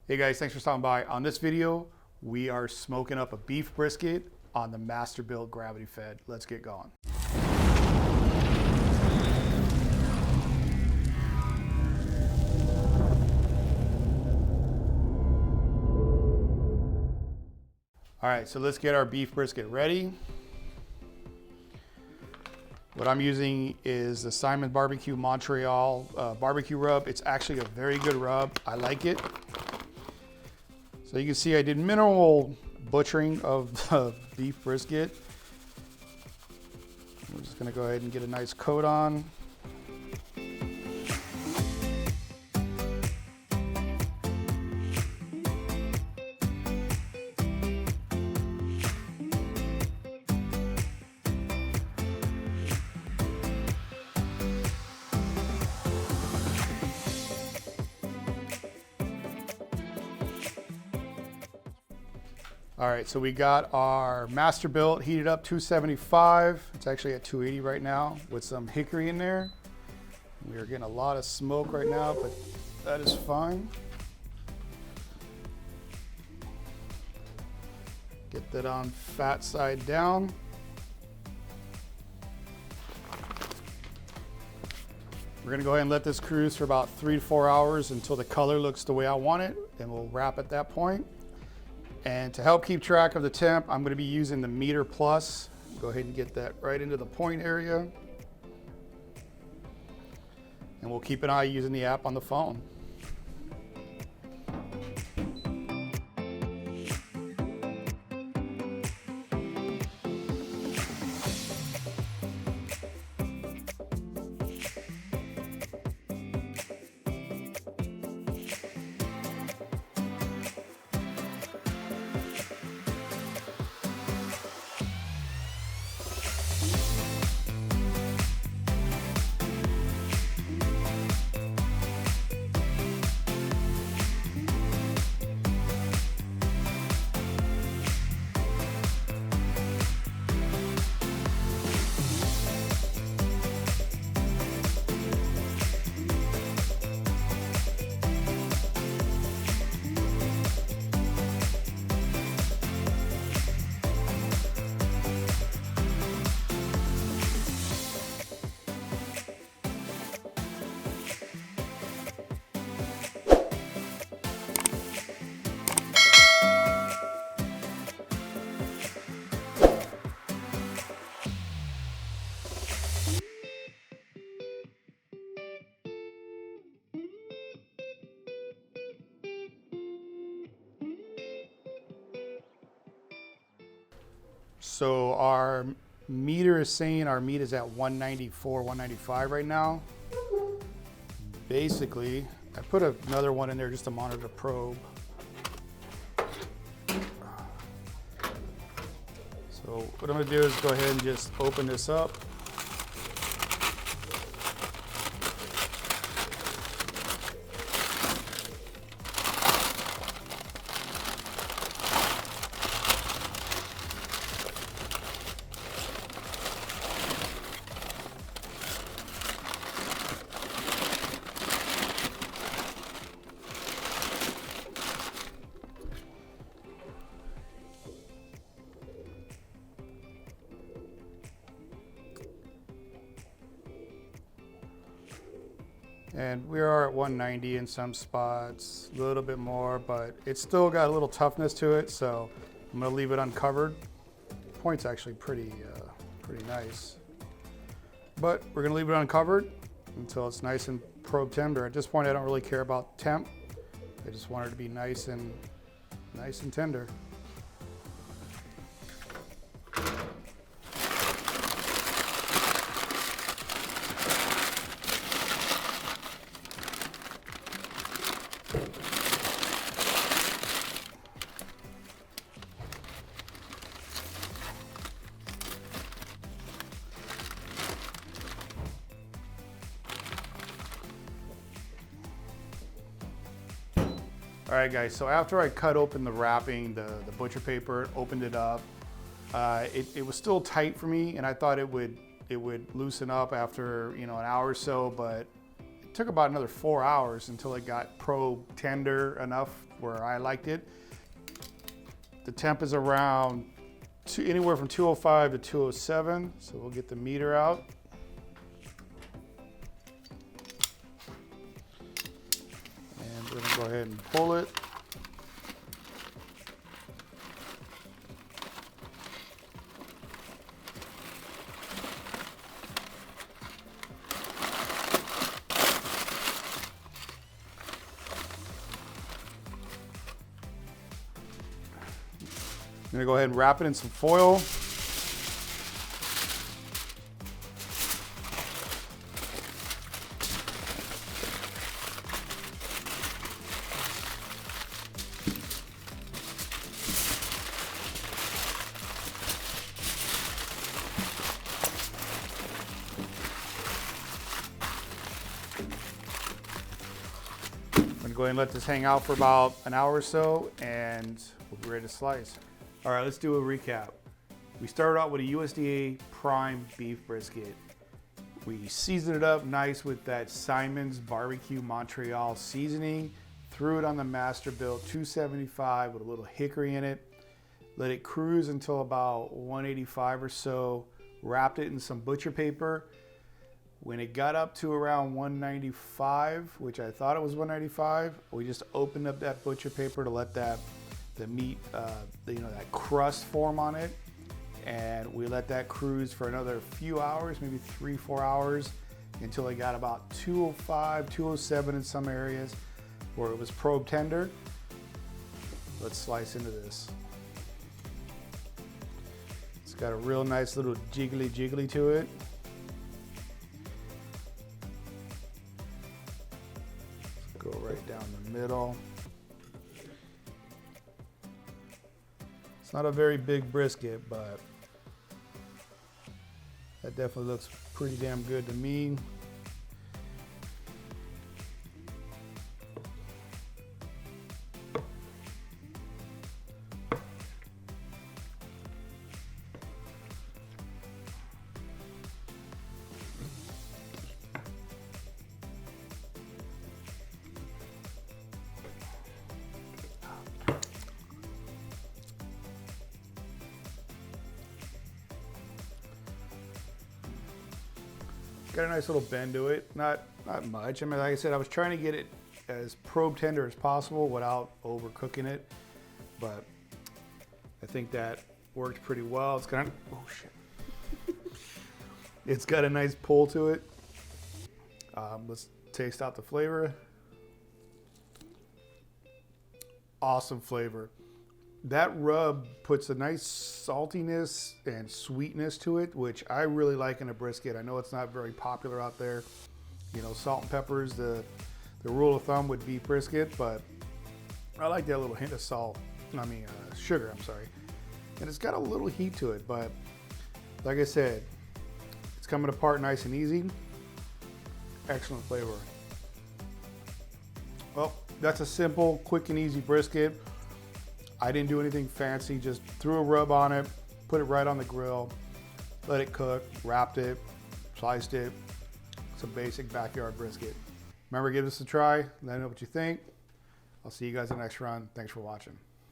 Hey guys, thanks for stopping by. On this video, we are smoking up a beef brisket on the Masterbuilt Gravity Fed. Let's get going. All right, so let's get our beef brisket ready. What I'm using is the Simons Montreal BBQ rub. It's actually a very good rub. I like it. So you can see I did minimal butchering of the beef brisket. We're just gonna go ahead and get a nice coat on. All right, so we got our Masterbuilt heated up 275. It's actually at 280 right now with some hickory in there. We are getting a lot of smoke right now, but that is fine. Get that on fat side down. We're gonna go ahead and let this cruise for about 3 to 4 hours until the color looks the way I want it, and we'll wrap at that point. And to help keep track of the temp, I'm going to be using the meter plus. Go ahead and get that right into the point area. And we'll keep an eye using the app on the phone. So our meter is saying our meat is at 194, 195 right now. Basically, I put another one in there just to monitor the probe. So what I'm gonna do is go ahead and just open this up. And we are at 190 in some spots, a little bit more, but it's still got a little toughness to it, so I'm gonna leave it uncovered. Point's actually pretty nice. But we're gonna leave it uncovered until it's nice and probe tender. At this point, I don't really care about temp. I just want it to be nice and tender. All right guys, so after I cut open the wrapping, the butcher paper, opened it up, it was still tight for me, and I thought it would loosen up after an hour or so, but it took about another 4 hours until it got probe tender enough where I liked it. The temp is around anywhere from 205 to 207. So we'll get the meter out. And we're gonna go ahead and pull it. I'm gonna go ahead and wrap it in some foil. I'm gonna go ahead and let this hang out for about an hour or so, and we'll be ready to slice. All right, let's do a recap. We started out with a USDA Prime beef brisket. We seasoned it up nice with that Simons Montreal seasoning, threw it on the Masterbuilt 275 with a little hickory in it, let it cruise until about 185 or so, wrapped it in some butcher paper. When it got up to around 195, which I thought it was 195, we just opened up that butcher paper to let the meat, that crust form on it, and we let that cruise for another few hours, maybe 3-4 hours, until it got about 205, 207 in some areas where it was probe tender. Let's slice into this. It's got a real nice little jiggly to it. Let's go right down the middle. It's not a very big brisket, but that definitely looks pretty damn good to me. Got a nice little bend to it, not much. I mean, like I said, I was trying to get it as probe tender as possible without overcooking it, but I think that worked pretty well. It's kind of, oh shit. It's got a nice pull to it. Let's taste out the flavor. Awesome flavor. That rub puts a nice saltiness and sweetness to it, which I really like in a brisket. I know it's not very popular out there. You know, salt and pepper is the rule of thumb with beef brisket, but I like that little hint of sugar, I'm sorry. And it's got a little heat to it, but like I said, it's coming apart nice and easy. Excellent flavor. Well, that's a simple, quick and easy brisket. I didn't do anything fancy, just threw a rub on it, put it right on the grill, let it cook, wrapped it, sliced it. It's a basic backyard brisket. Remember, give this a try, let me know what you think. I'll see you guys in the next run. Thanks for watching.